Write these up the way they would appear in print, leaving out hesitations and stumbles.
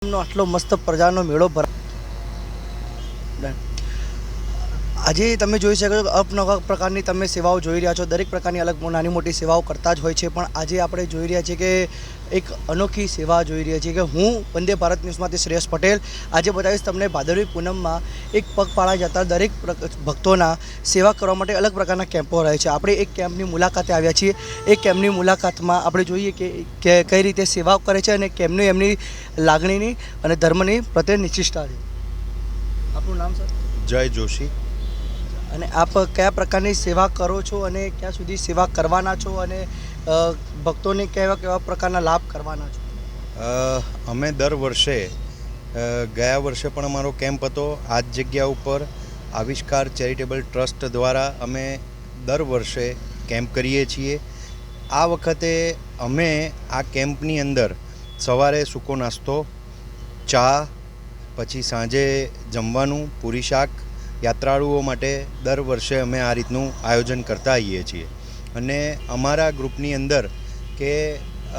આટલો મસ્ત પ્રજાનો મેળો ભરા આજે તમે જોઈ શકો છો અપનવા પ્રકારની તમે સેવાઓ જોઈ રહ્યા છો। દરેક પ્રકારની અલગ નાની મોટી સેવાઓ કરતા જ હોય છે, પણ આજે આપણે જોઈ રહ્યા છીએ કે એક અનોખી સેવા જોઈ રહ્યા છીએ કે હું વંદે ભારત ન્યૂઝમાંથી શ્રેયસ પટેલ આજે બતાવીશ તમને ભાદરવી પૂનમમાં એક પગપાળા જતા દરેક ભક્તોના સેવા કરવા માટે અલગ પ્રકારના કેમ્પો રહે છે। આપણે એક કેમ્પની મુલાકાતે આવ્યા છીએ। એ કેમ્પની મુલાકાતમાં આપણે જોઈએ કે કઈ રીતે સેવા કરે છે અને કેમની એમની લાગણીની અને ધર્મની પ્રત્યે નિષ્ઠા છે। આપનું નામ સર? જય જોશી। અને આપ કયા પ્રકારની સેવા કરો છો અને ક્યાં સુધી સેવા કરવાના છો અને ભક્તોને કેવા કેવા પ્રકારના લાભ કરવાના છો? અમે દર વર્ષે ગયા વર્ષે પણ અમારો કેમ્પ હતો આ જ જગ્યા ઉપર આવિષ્કાર ચેરિટેબલ ટ્રસ્ટ દ્વારા અમે દર વર્ષે કેમ્પ કરીએ છીએ। આ વખતે અમે આ કેમ્પની અંદર સવારે સૂકો નાસ્તો, ચા, પછી સાંજે જમવાનું, પૂરી શાક યાત્રાળુઓ માટે દર વર્ષે અમે આ રીતનું આયોજન કરતા આવીએ છીએ। અને અમારા ગ્રુપની અંદર કે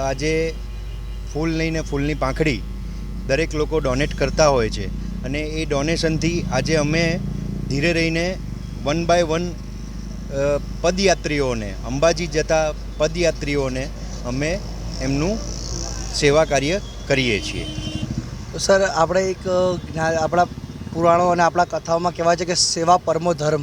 આજે ફૂલ લઈને ફૂલની પાંખડી દરેક લોકો ડોનેટ કરતા હોય છે અને એ ડોનેશનથી આજે અમે ધીરે રહીને 1 બાય 1 પદયાત્રીઓને અંબાજી જતા પદયાત્રીઓને અમે એમનું સેવા કાર્ય કરીએ છીએ। તો સર આપણે એક આપણા પુરાણો અને આપણા કથાઓમાં કહેવાય છે કે સેવા પરમો ધર્મ,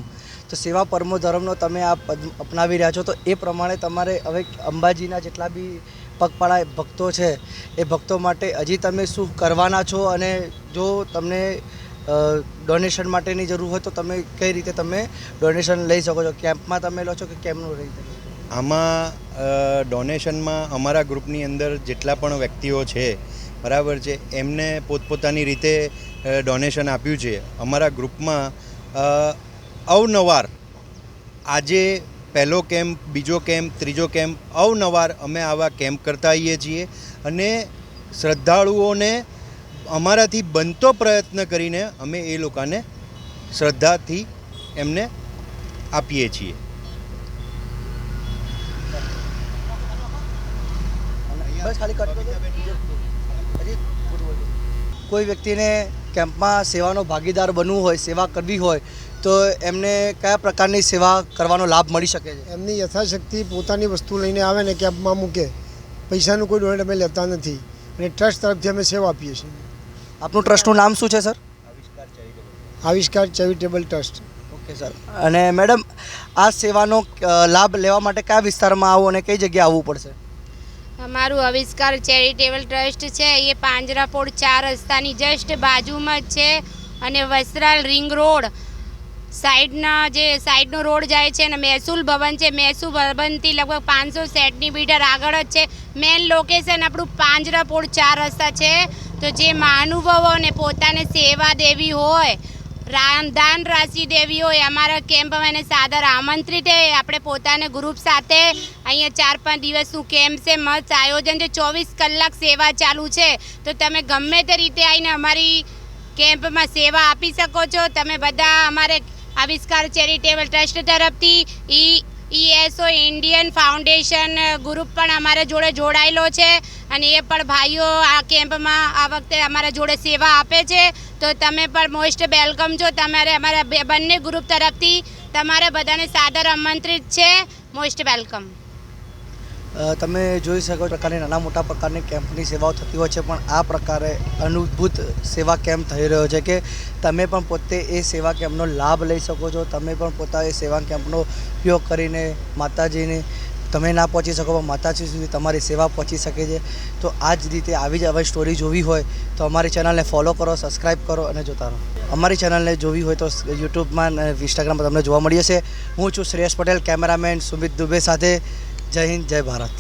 તો સેવા પરમો ધર્મનો તમે આ અપનાવી રહ્યા છો, તો એ પ્રમાણે તમારે હવે અંબાજીના જેટલા બી પગપાળા ભક્તો છે એ ભક્તો માટે હજી તમે શું કરવાના છો અને જો તમને ડોનેશન માટેની જરૂર હોય તો તમે કઈ રીતે તમે ડોનેશન લઈ શકો છો? કેમ્પમાં તમે લો છો કે કેમનું રહી શકો? આમાં ડોનેશનમાં અમારા ગ્રુપની અંદર જેટલા પણ વ્યક્તિઓ છે બરાબર છે એમને પોતપોતાની રીતે ડોનેશન આપ્યું છે। અમારા ગ્રુપમાં અવનવાર આજે પહેલો કેમ્પ, બીજો કેમ્પ, ત્રીજો કેમ્પ અવનવાર અમે આવા કેમ્પ કરતા આવીએ છીએ અને શ્રદ્ધાળુઓને અમારાથી બનતો પ્રયત્ન કરીને અમે એ લોકોને શ્રદ્ધાથી એમને આપીએ છીએ। કોઈ વ્યક્તિને કેમ્પમાં સેવાનો ભાગીદાર બનવું હોય, સેવા કરવી હોય તો એમને કયા પ્રકારની સેવા કરવાનો લાભ મળી શકે છે? એમની યથાશક્તિ પોતાની વસ્તુ લઈને આવે ને કેમ્પમાં મૂકે, પૈસાનું કોઈ ડોનેટ અમે લેતા નથી અને ટ્રસ્ટ તરફથી અમે સેવા આપીએ છીએ। આપનું ટ્રસ્ટનું નામ શું છે સર? આવિષ્કાર ચેરિટેબલ ટ્રસ્ટ। Okay sir. અને મેડમ આ સેવાનો લાભ લેવા માટે કયા વિસ્તારમાં આવવું અને કઈ જગ્યાએ આવવું પડશે? અમારું આવિષ્કાર ચેરિટેબલ ટ્રસ્ટ છે એ પાંજરાપોળ 4 રસ્તાની જસ્ટ બાજુમાં જ છે અને વસ્ત્રાલ રિંગ રોડ સાઈડનો રોડ જાય છે અને મહેસૂલ ભવન છે, મહેસૂલ ભવનથી લગભગ 560 મીટર આગળ જ છે। મેન લોકેશન આપણું પાંજરાપોળ 4 રસ્તા છે। તો જે મહાનુભાવોને પોતાને સેવા દેવી હોય, દાન રાશિ દેવી હોય, અમારા કેમ્પમાં એને સાદર આમંત્રિત છે। આપણે પોતાને ગ્રુપ સાથે અહીંયા 4-5 દિવસનું કેમ્પ છે, મસ્ત આયોજન છે, 24 કલાક સેવા ચાલુ છે। તો તમે ગમે તે રીતે આવીને અમારી કેમ્પમાં સેવા આપી શકો છો। તમે બધા અમારે આવિષ્કાર ચેરિટેબલ ટ્રસ્ટ તરફથી ESO ઇન્ડિયન ફાઉન્ડેશન ગ્રુપ પણ અમારા જોડે જોડાયેલો છે અને એ પણ ભાઈઓ આ કેમ્પમાં આ વખતે અમારા જોડે સેવા આપે છે। તો તમે પણ મોસ્ટ વેલકમ છો। તમારે અમારા બંને ગ્રુપ તરફથી તમારે બધાને સાદર આમંત્રિત છે। Most welcome. તમે જોઈ શકો પ્રકારની નાના મોટા પ્રકારની કેમ્પની સેવાઓ થતી હોય છે, પણ આ પ્રકારે અનુભૂત સેવા કેમ્પ થઈ રહ્યો છે કે તમે પણ પોતે એ સેવા કેમ્પનો લાભ લઈ શકો છો। તમે પણ પોતા એ સેવા કેમ્પનો ઉપયોગ કરીને માતાજીને તમે ના પહોંચી શકો પણ માતાજી સુધી તમારી સેવા પહોંચી શકે છે। તો આ જ રીતે આવી જ હવે સ્ટોરી જોવી હોય તો અમારી ચેનલને ફોલો કરો, સબસ્ક્રાઈબ કરો અને જોતા રહો। અમારી ચેનલને જોવી હોય તો યુટ્યુબમાં અને ઇન્સ્ટાગ્રામમાં તમને જોવા મળી જશે। હું છું શ્રેયસ પટેલ, કેમેરામેન સુમિત દુબે સાથે। જય હિન્દ, જય ભારત।